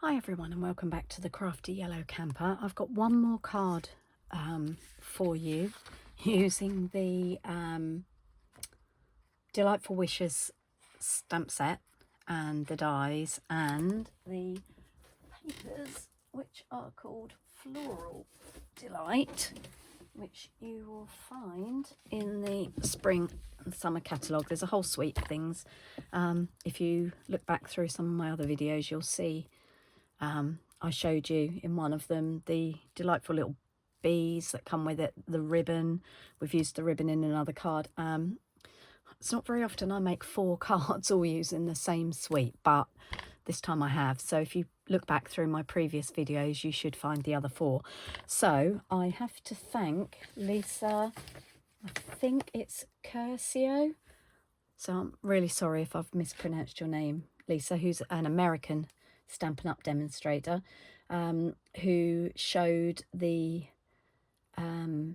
Hi everyone and welcome back to the Crafty Yellow Camper. I've got one more card for you using the Delightful Wishes stamp set and the dies and the papers, which are called Floral Delight, which you will find in the spring and summer catalogue. There's a whole suite of things. If you look back through some of my other videos, you'll see I showed you in one of them the delightful little bees that come with it, the ribbon. We've used the ribbon in another card. It's not very often I make 4 cards all using the same suite, but this time I have. So if you look back through my previous videos, you should find the other 4. So I have to thank Lisa, I think it's Curcio. So I'm really sorry if I've mispronounced your name, Lisa, who's an American Stampin' Up! Demonstrator, who showed the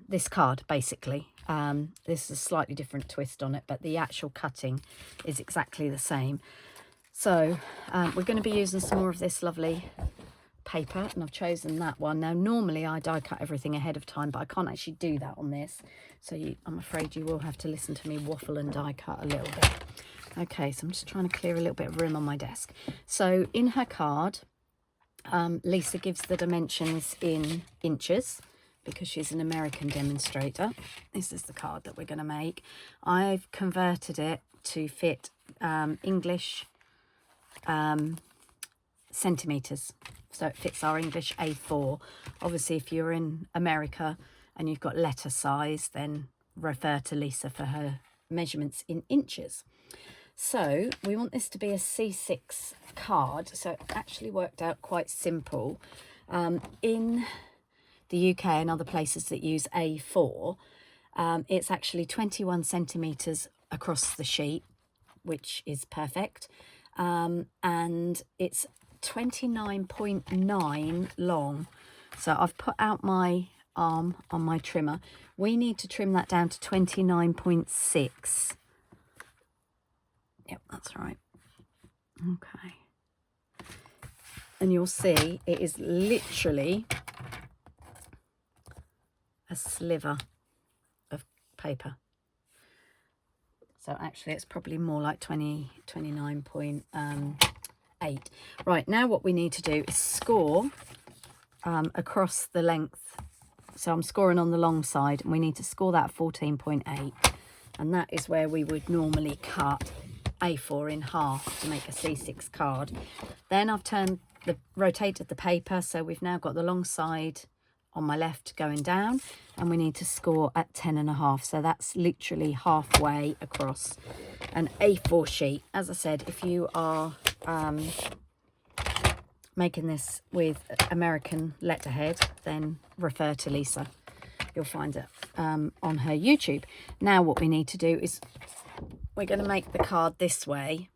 this card basically. This is a slightly different twist on it, but the actual cutting is exactly the same. So we're going to be using some more of this lovely paper, and I've chosen that one. Now normally I die cut everything ahead of time, but I can't actually do that on this, so I'm afraid you will have to listen to me waffle and die cut a little bit. Okay, so I'm just trying to clear a little bit of room on my desk. So in her card, Lisa gives the dimensions in inches because she's an American demonstrator. This is the card that we're going to make. I've converted it to fit English centimeters, so it fits our English A4. Obviously if you're in America and you've got letter size, then refer to Lisa for her measurements in inches. So we want this to be a C6 card, so it actually worked out quite simple. In the UK and other places that use A4, it's actually 21 centimetres across the sheet, which is perfect, and it's 29.9 long. So I've put out my arm on my trimmer. We need to trim that down to 29.6. Yep, that's right. Okay. And you'll see it is literally a sliver of paper. So actually it's probably more like 29.8. Right, now what we need to do is score across the length. So I'm scoring on the long side, and we need to score that 14.8. And that is where we would normally cut A4 in half to make a C6 card. Then I've rotated the paper, so we've now got the long side on my left going down, and we need to score at 10.5. So that's literally halfway across an A4 sheet. As I said, if you are making this with American letterhead, then refer to Lisa. You'll find it on her YouTube. Now what we need to do is we're going to make the card this way.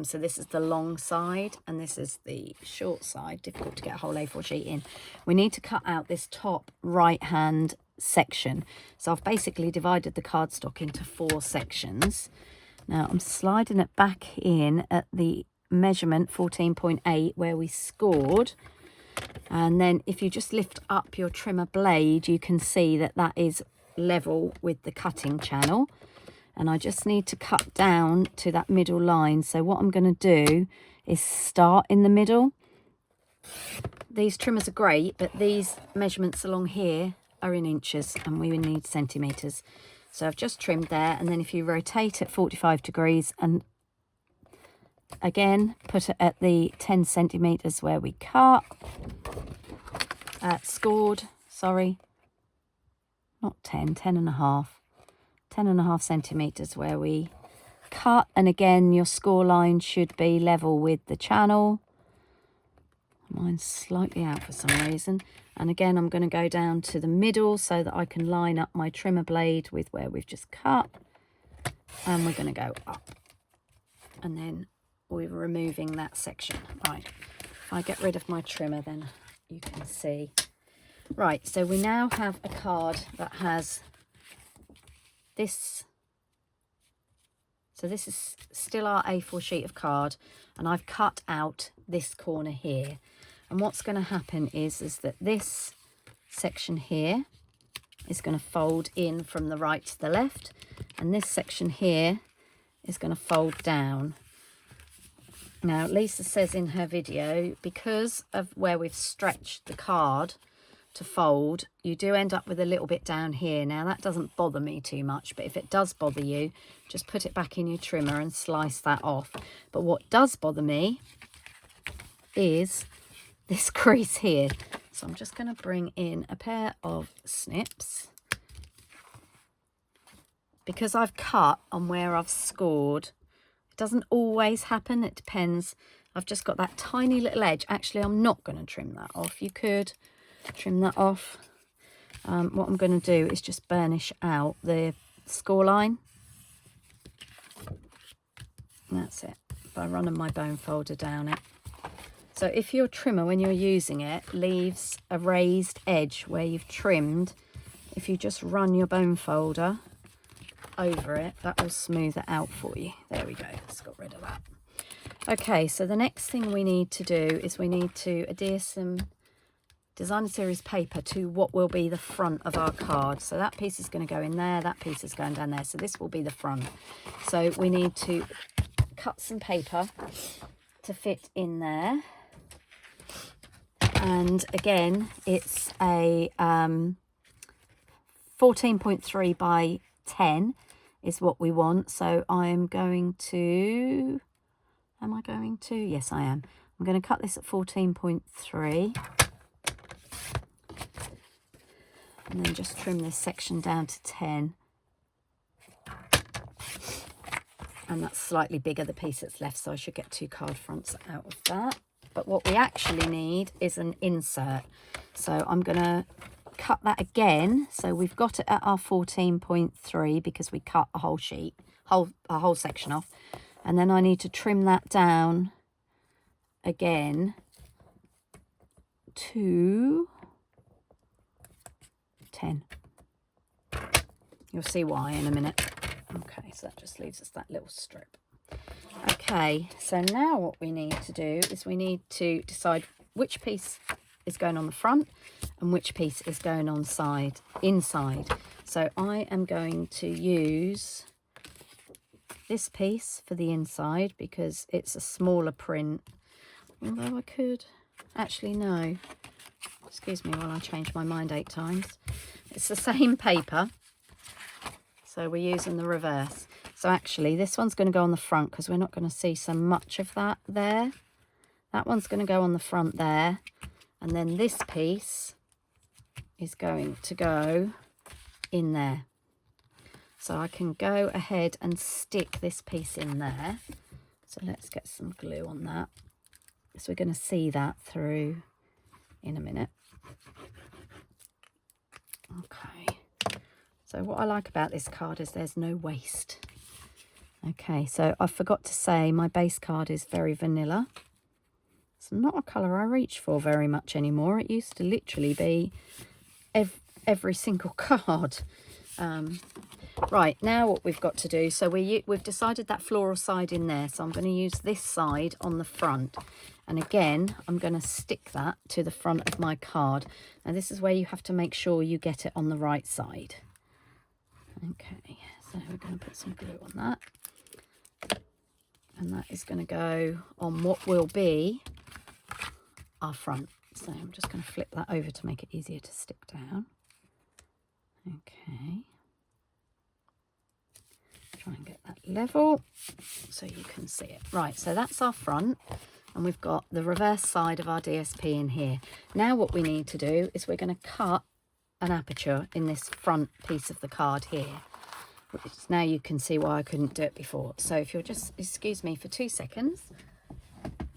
So this is the long side and this is the short side. Difficult to get a whole A4 sheet in. We need to cut out this top right hand section. So I've basically divided the cardstock into 4 sections. Now I'm sliding it back in at the measurement 14.8 where we scored. And then if you just lift up your trimmer blade, you can see that that is level with the cutting channel. And I just need to cut down to that middle line. So what I'm going to do is start in the middle. These trimmers are great, but these measurements along here are in inches and we need centimetres. So I've just trimmed there, and then if you rotate at 45 degrees and again put it at the 10 centimetres where we cut, scored, sorry, not 10, 10.5. 10.5 centimetres where we cut, and again your score line should be level with the channel. Mine's slightly out for some reason, and again I'm going to go down to the middle so that I can line up my trimmer blade with where we've just cut, and we're going to go up, and then we're removing that section. Right, if I get rid of my trimmer then you can see. Right, so we now have a card that has this. So this is still our A4 sheet of card, and I've cut out this corner here. And what's going to happen is that this section here is going to fold in from the right to the left, and this section here is going to fold down. Now, Lisa says in her video, because of where we've stretched the card to fold, you do end up with a little bit down here. Now, that doesn't bother me too much, but if it does bother you, just put it back in your trimmer and slice that off. But what does bother me is this crease here. So I'm just going to bring in a pair of snips. Because I've cut on where I've scored, it doesn't always happen, it depends. I've just got that tiny little edge. Actually, I'm not going to trim that off. You could trim that off. What I'm going to do is just burnish out the score line. And that's it, by running my bone folder down it. So if your trimmer, when you're using it, leaves a raised edge where you've trimmed, if you just run your bone folder over it, that will smooth it out for you. There we go, just got rid of that. Okay, so the next thing we need to do is we need to adhere some Designer Series paper to what will be the front of our card. So that piece is going to go in there, that piece is going down there, so this will be the front. So we need to cut some paper to fit in there. And again, it's a 14.3 by 10 is what we want. So I'm going to, yes I am. I'm going to cut this at 14.3 and then just trim this section down to 10. And that's slightly bigger, the piece that's left, so I should get 2 card fronts out of that. But what we actually need is an insert. So I'm going to cut that again. So we've got it at our 14.3 because we cut a whole sheet, a whole section off. And then I need to trim that down again to 10. You'll see why in a minute. Okay, so that just leaves us that little strip. Okay, so now what we need to do is we need to decide which piece is going on the front and which piece is going on inside. So I am going to use this piece for the inside because it's a smaller print. Although I could, actually no. Excuse me while I change my mind 8 times. It's the same paper. So we're using the reverse. So actually this one's going to go on the front because we're not going to see so much of that there. That one's going to go on the front there. And then this piece is going to go in there. So I can go ahead and stick this piece in there. So let's get some glue on that. So we're going to see that through in a minute. Okay. So what I like about this card is there's no waste. Okay, so I forgot to say my base card is very vanilla. It's not a colour I reach for very much anymore. It used to literally be every single card. Right, now what we've got to do, so we've decided that floral side in there, so I'm going to use this side on the front. And again, I'm going to stick that to the front of my card. Now this is where you have to make sure you get it on the right side. Okay, so we're going to put some glue on that. And that is going to go on what will be our front. So I'm just going to flip that over to make it easier to stick down. Okay. Try and get that level so you can see it. Right, so that's our front. And we've got the reverse side of our DSP in here. Now what we need to do is we're going to cut an aperture in this front piece of the card here. Which now you can see why I couldn't do it before. So if you'll just excuse me for 2 seconds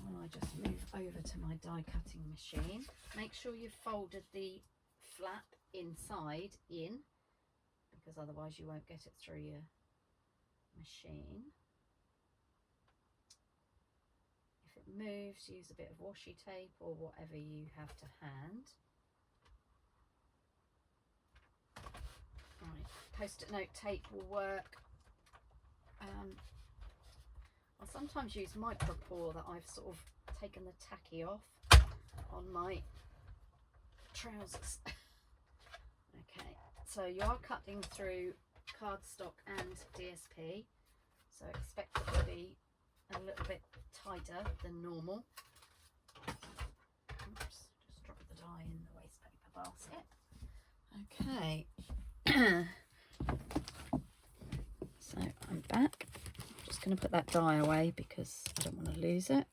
while I just move over to my die cutting machine. Make sure you've folded the flap inside in, because otherwise you won't get it through your machine. If it moves, use a bit of washi tape or whatever you have to hand. Right, post-it note tape will work. sometimes use micropore that I've sort of taken the tacky off on my trousers. Okay, so you are cutting through cardstock and DSP, so expect it to be a little bit tighter than normal. Oops, just dropped the die in the waste paper basket. Okay. So I'm back. I'm just going to put that die away because I don't want to lose it.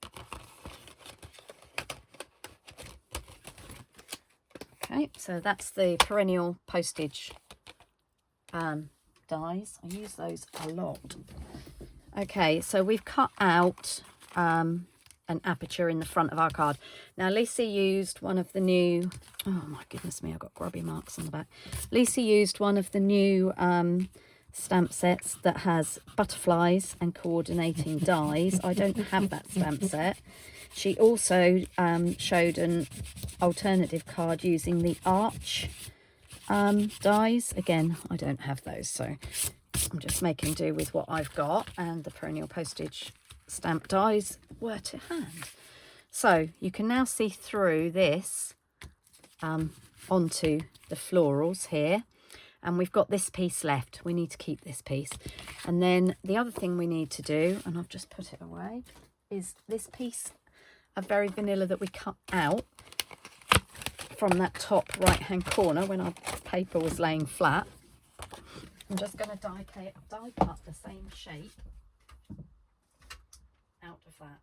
Okay, so that's the perennial postage dies. I use those a lot. Okay, so we've cut out an aperture in the front of our card. Now Lisa used one of the new, oh my goodness me, I've got grubby marks on the back. Lisa used one of the new stamp sets that has butterflies and coordinating dies. I don't have that stamp set. She also showed an alternative card using the arch dies. Again, I don't have those, so I'm just making do with what I've got, and the perennial postage stamp dies were to hand. So you can now see through this onto the florals here, and we've got this piece left. We need to keep this piece, and then the other thing we need to do, and I've just put it away, is this piece of Very Vanilla that we cut out from that top right hand corner when our paper was laying flat. I'm just going to die cut the same shape out of that.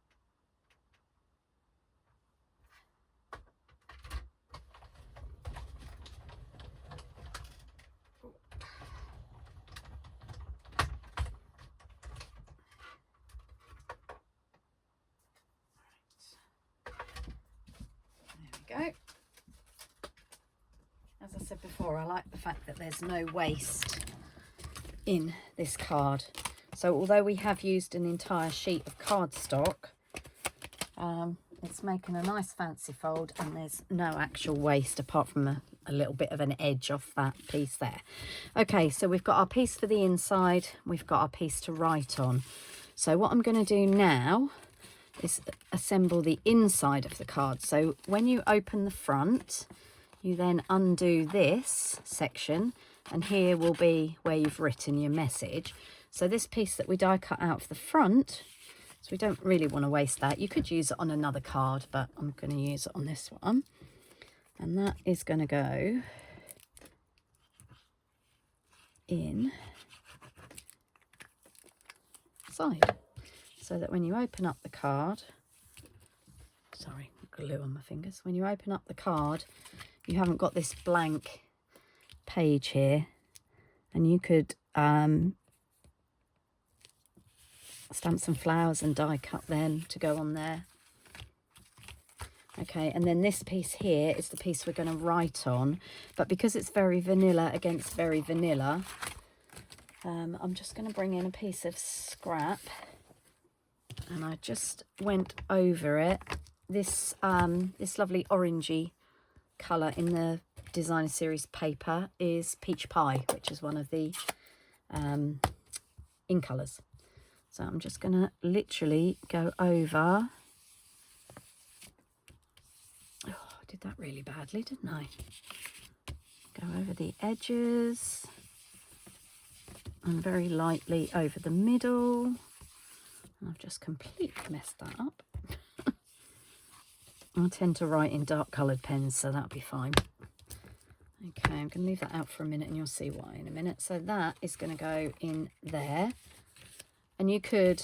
There we go. As I said before, I like the fact that there's no waste in this card. So although we have used an entire sheet of cardstock, it's making a nice fancy fold, and there's no actual waste apart from a little bit of an edge off that piece there. Okay, so we've got our piece for the inside, we've got our piece to write on. So what I'm going to do now is assemble the inside of the card. So when you open the front, you then undo this section, and here will be where you've written your message. So this piece that we die cut out of the front, so we don't really want to waste that. You could use it on another card, but I'm going to use it on this one. And that is going to go in side, so that when you open up the card, sorry, glue on my fingers. When you open up the card, you haven't got this blank page here, and you could stamp some flowers and die cut them to go on there. Okay, and then this piece here is the piece we're going to write on, but because it's Very Vanilla against Very Vanilla, I'm just going to bring in a piece of scrap, and I just went over it. This this lovely orangey colour in the Designer Series paper is Peach Pie, which is one of the in colours. So I'm just going to literally go over. Oh, I did that really badly, didn't I? Go over the edges and very lightly over the middle. And I've just completely messed that up. I tend to write in dark coloured pens, so that'll be fine. Okay, I'm going to leave that out for a minute and you'll see why in a minute. So that is going to go in there, and you could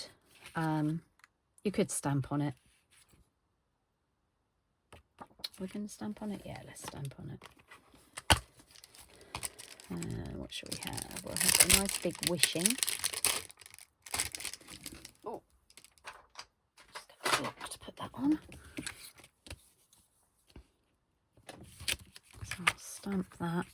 stamp on it. We're going to stamp on it? Yeah, let's stamp on it. What should we have? We'll have a nice big wishing. Oh, just going to put that on. So I'll stamp that.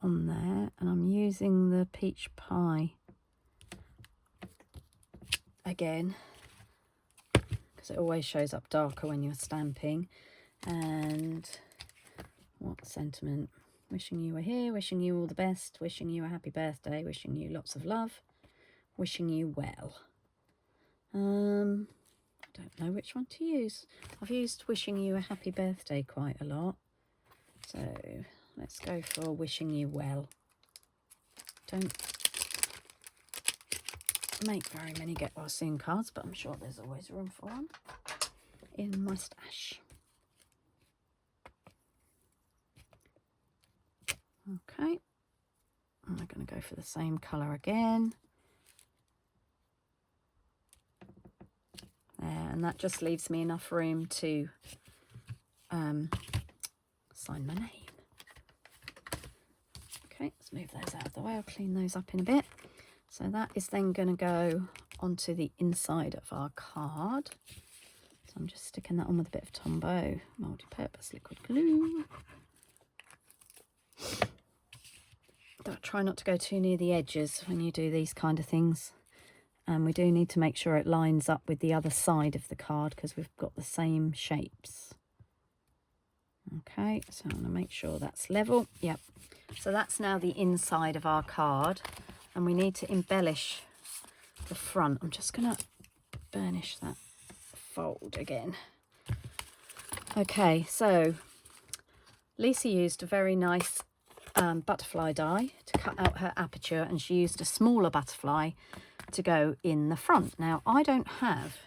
On there, and I'm using the Peach Pie again because it always shows up darker when you're stamping. And what sentiment? Wishing you were here, wishing you all the best, wishing you a happy birthday, wishing you lots of love, wishing you well. I don't know which one to use. I've used wishing you a happy birthday quite a lot. So let's go for wishing you well. Don't make very many get well soon cards, but I'm sure there's always room for one in my stash. Okay, and I'm going to go for the same colour again. There, and that just leaves me enough room to sign my name. Okay, let's move those out of the way. I'll clean those up in a bit. So that is then going to go onto the inside of our card. So I'm just sticking that on with a bit of Tombow multi-purpose liquid glue. Try not to go too near the edges when you do these kind of things. And we do need to make sure it lines up with the other side of the card because we've got the same shapes. Okay, so I'm going to make sure that's level. Yep. So that's now the inside of our card. And we need to embellish the front. I'm just going to burnish that fold again. Okay, so Lisa used a very nice butterfly die to cut out her aperture, and she used a smaller butterfly to go in the front. Now, I don't have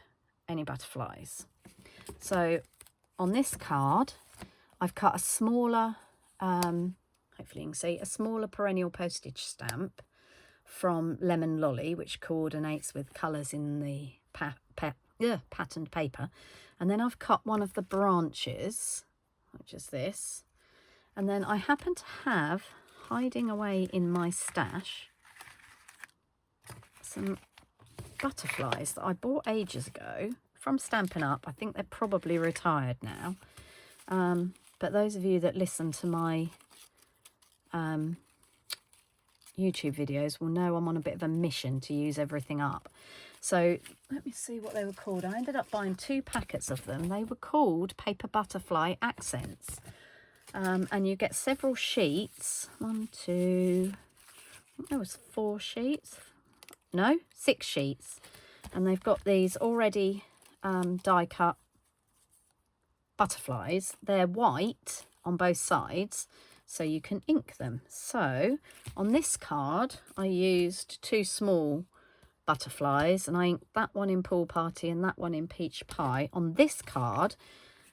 any butterflies. So on this card, I've cut a smaller, hopefully you can see, a smaller perennial postage stamp from Lemon Lolly, which coordinates with colours in the patterned paper. And then I've cut one of the branches, which is this. And then I happen to have, hiding away in my stash, some butterflies that I bought ages ago from Stampin' Up. I think they're probably retired now. But those of you that listen to my YouTube videos will know I'm on a bit of a mission to use everything up. So let me see what they were called. I ended up buying 2 packets of them. They were called Paper Butterfly Accents. And you get several sheets. 1, 2, I think there was 4 sheets. No, 6 sheets. And they've got these already die cut butterflies. They're white on both sides, so you can ink them. So on this card, I used 2 small butterflies, and I inked that one in Pool Party and that one in Peach Pie. On this card,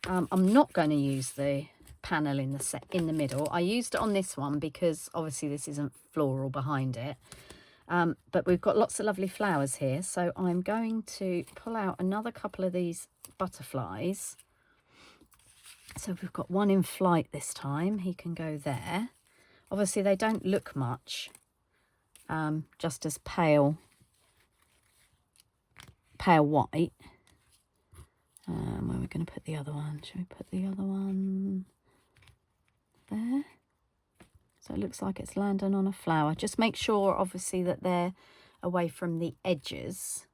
I'm not going to use the panel in the middle. I used it on this one because obviously this isn't floral behind it. But we've got lots of lovely flowers here, so I'm going to pull out another couple of these butterflies. So we've got one in flight this time. He can go there. Obviously they don't look much, just as pale white. Where are we going to put the other one? Should we put the other one there? So it looks like it's landing on a flower. Just make sure, obviously, that they're away from the edges.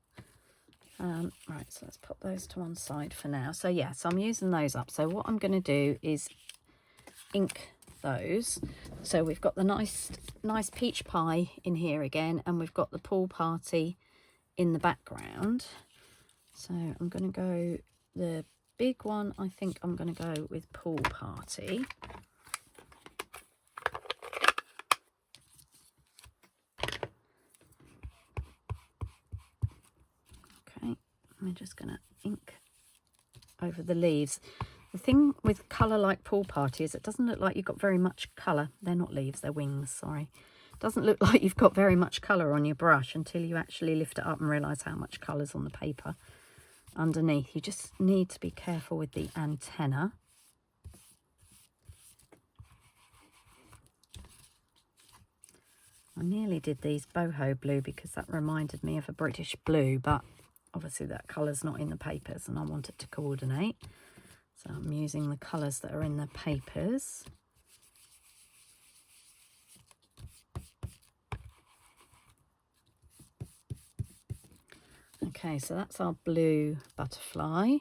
Right, so let's put those to one side for now. So, yeah, so I'm using those up. So what I'm going to do is ink those. So we've got the nice Peach Pie in here again, and we've got the Pool Party in the background. So I'm going to go, the big one, I think I'm going to go with Pool Party. I'm just going to ink over the leaves. The thing with colour like Pool Party is it doesn't look like you've got very much colour. They're not leaves, they're wings, sorry. It doesn't look like you've got very much colour on your brush until you actually lift it up and realise how much colour's on the paper underneath. You just need to be careful with the antenna. I nearly did these boho blue because that reminded me of a British blue, but obviously that colour's not in the papers and I want it to coordinate. So I'm using the colours that are in the papers. Okay, so that's our blue butterfly.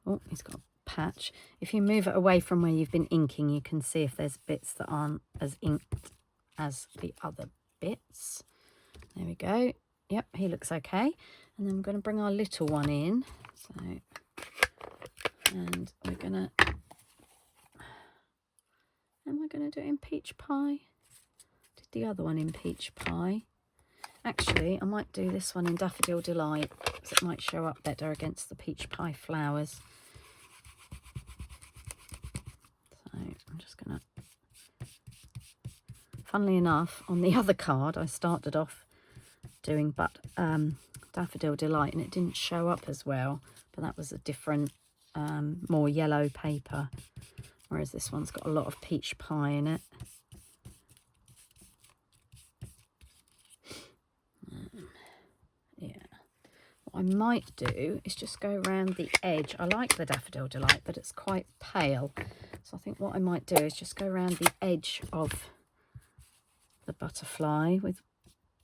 Oh, he's got patch. If you move it away from where you've been inking, you can see if there's bits that aren't as inked as the other bits. There we go. Yep, he looks okay. And then we're going to bring our little one in. So, and we're going to, am I going to do it in peach pie? Did the other one in peach pie. Actually, I might do this one in Daffodil Delight, because it might show up better against the peach pie flowers. So I'm just going to, funnily enough, on the other card, I started off doing Daffodil Delight, and it didn't show up as well, but that was a different, more yellow paper, whereas this one's got a lot of peach pie in it. Yeah, what I might do is just go around the edge. I like the Daffodil Delight, but it's quite pale, so I think what I might do is just go around the edge of the butterfly with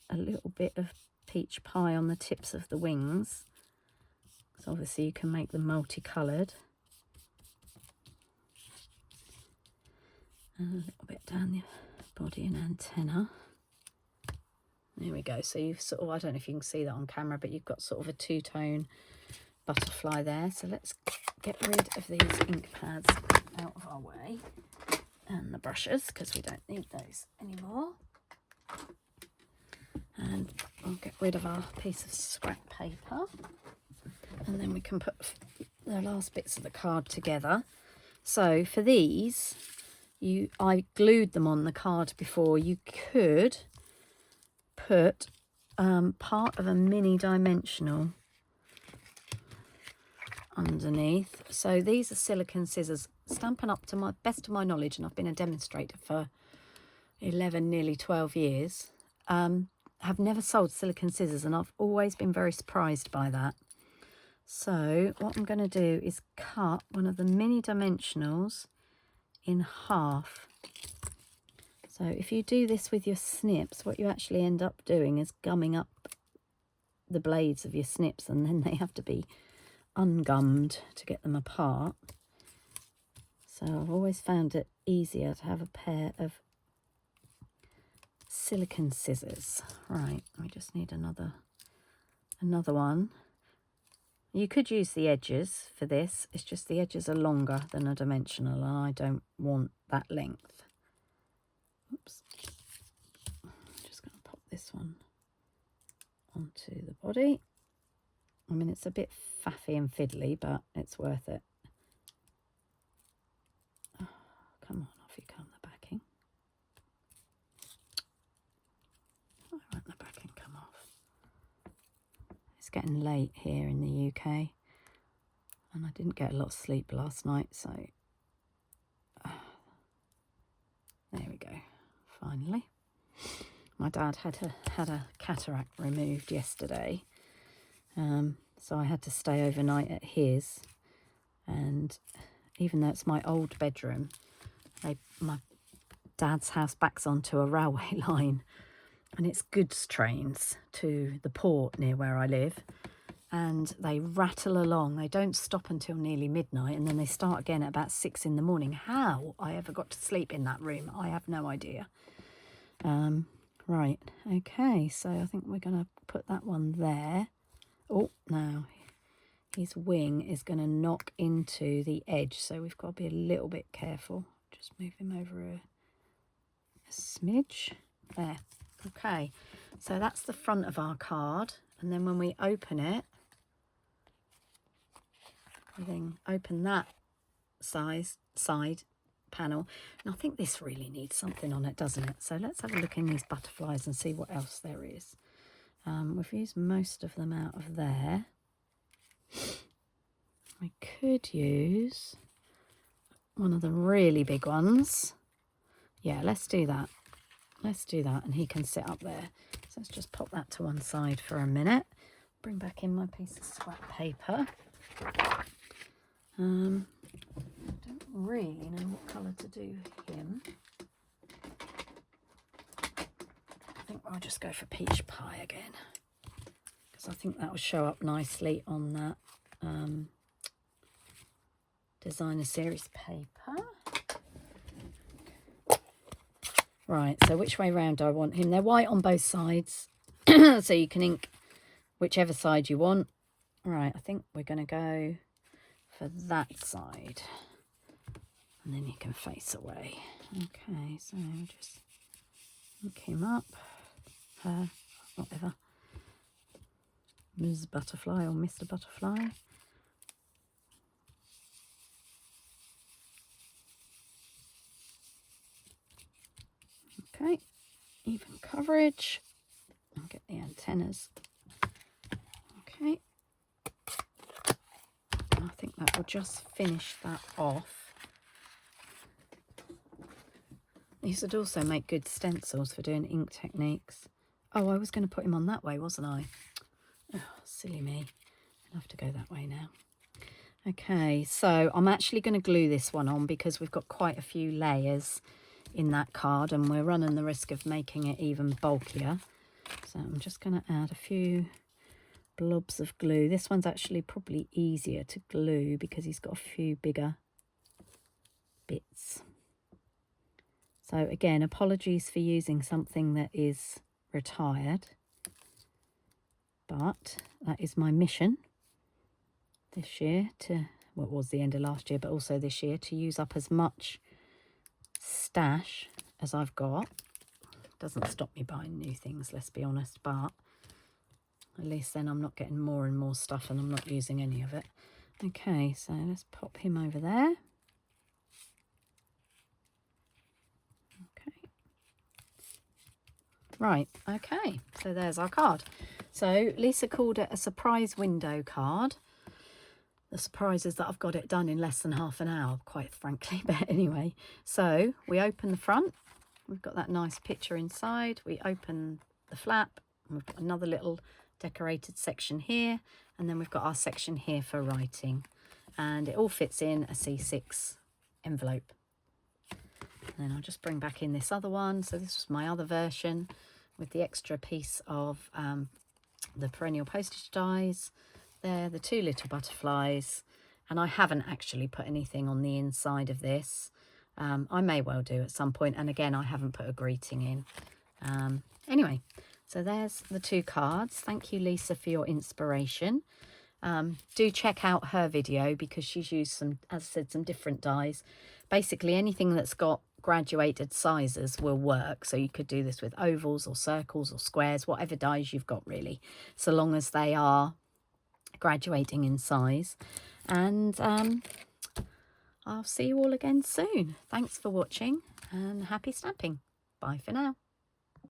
a little bit of peach pie on the tips of the wings. So obviously you can make them multicoloured. And a little bit down the body and antenna. There we go. So you've sort of, I don't know if you can see that on camera, but you've got sort of a two-tone butterfly there. So let's get rid of these ink pads out of our way and the brushes, because we don't need those anymore. And we'll get rid of our piece of scrap paper, and then we can put the last bits of the card together. So for these, I glued them on the card before. You could put part of a mini dimensional underneath. So these are silicone scissors, Stampin' Up, to my best of my knowledge, and I've been a demonstrator for 11, nearly 12 years. Have never sold silicone scissors, and I've always been very surprised by that. So what I'm going to do is cut one of the mini dimensionals in half. So if you do this with your snips, what you actually end up doing is gumming up the blades of your snips, and then they have to be ungummed to get them apart. So I've always found it easier to have a pair of silicone scissors. Right, we just need another one. You could use the edges for this. It's just the edges are longer than a dimensional, and I don't want that length. Oops. I'm just going to pop this one onto the body. I mean, it's a bit faffy and fiddly, but it's worth it. Oh, come on, off you come, the backing. Why won't the backing come off? It's getting late here in the UK, and I didn't get a lot of sleep last night, so there we go. Finally, my dad had a cataract removed yesterday, so I had to stay overnight at his. And even though it's my old bedroom, my dad's house backs onto a railway line, and it's goods trains to the port near where I live, and they rattle along. They don't stop until nearly midnight, and then they start again at about 6 in the morning. How I ever got to sleep in that room, I have no idea. Right, okay, so I think we're going to put that one there. Oh, now his wing is going to knock into the edge, so we've got to be a little bit careful. Just move him over a smidge. There. Okay, so that's the front of our card, and then when we open it, we then open that side panel, and I think this really needs something on it, doesn't it? So let's have a look in these butterflies and see what else there is. We've used most of them out of there. We could use one of the really big ones. Yeah, let's do that. Let's do that, and he can sit up there. So let's just pop that to one side for a minute. Bring back in my piece of scrap paper. I don't really know what colour to do him. I think I'll just go for peach pie again, because I think that will show up nicely on that designer series paper. Right, so which way round do I want him? They're white on both sides, so you can ink whichever side you want. Right, I think we're going to go for that side. And then you can face away. Okay, so just ink him up. Her, whatever. Ms. Butterfly or Mr. Butterfly. Okay, even coverage. I'll get the antennas. Okay. I think that will just finish that off. These would also make good stencils for doing ink techniques. Oh, I was going to put him on that way, wasn't I? Oh, silly me. I'll have to go that way now. Okay, so I'm actually going to glue this one on because we've got quite a few layers in that card and we're running the risk of making it even bulkier. So I'm just going to add a few blobs of glue. This one's actually probably easier to glue because he's got a few bigger bits. So again, apologies for using something that is retired, but that is my mission this year to, well, it was the end of last year, but also this year, to use up as much stash as I've got. Doesn't stop me buying new things, let's be honest, but at least then I'm not getting more and more stuff and I'm not using any of it. Okay, so let's pop him over there. Okay. Right, okay, so there's our card. So Lisa called it a surprise window card. The surprise is that I've got it done in less than half an hour, quite frankly, but anyway. So we open the front, we've got that nice picture inside, we open the flap, and we've got another little decorated section here, and then we've got our section here for writing, and it all fits in a C6 envelope. And then I'll just bring back in this other one. So this was my other version with the extra piece of the perennial postage dies. There, the two little butterflies, and I haven't actually put anything on the inside of this. I may well do at some point, and again, I haven't put a greeting in. Anyway, so there's the two cards. Thank you, Lisa, for your inspiration. Do check out her video because she's used some, as I said, some different dies. Basically, anything that's got graduated sizes will work. So you could do this with ovals or circles or squares, whatever dies you've got really, so long as they are graduating in size. And I'll see you all again soon. Thanks for watching and happy stamping. Bye for now.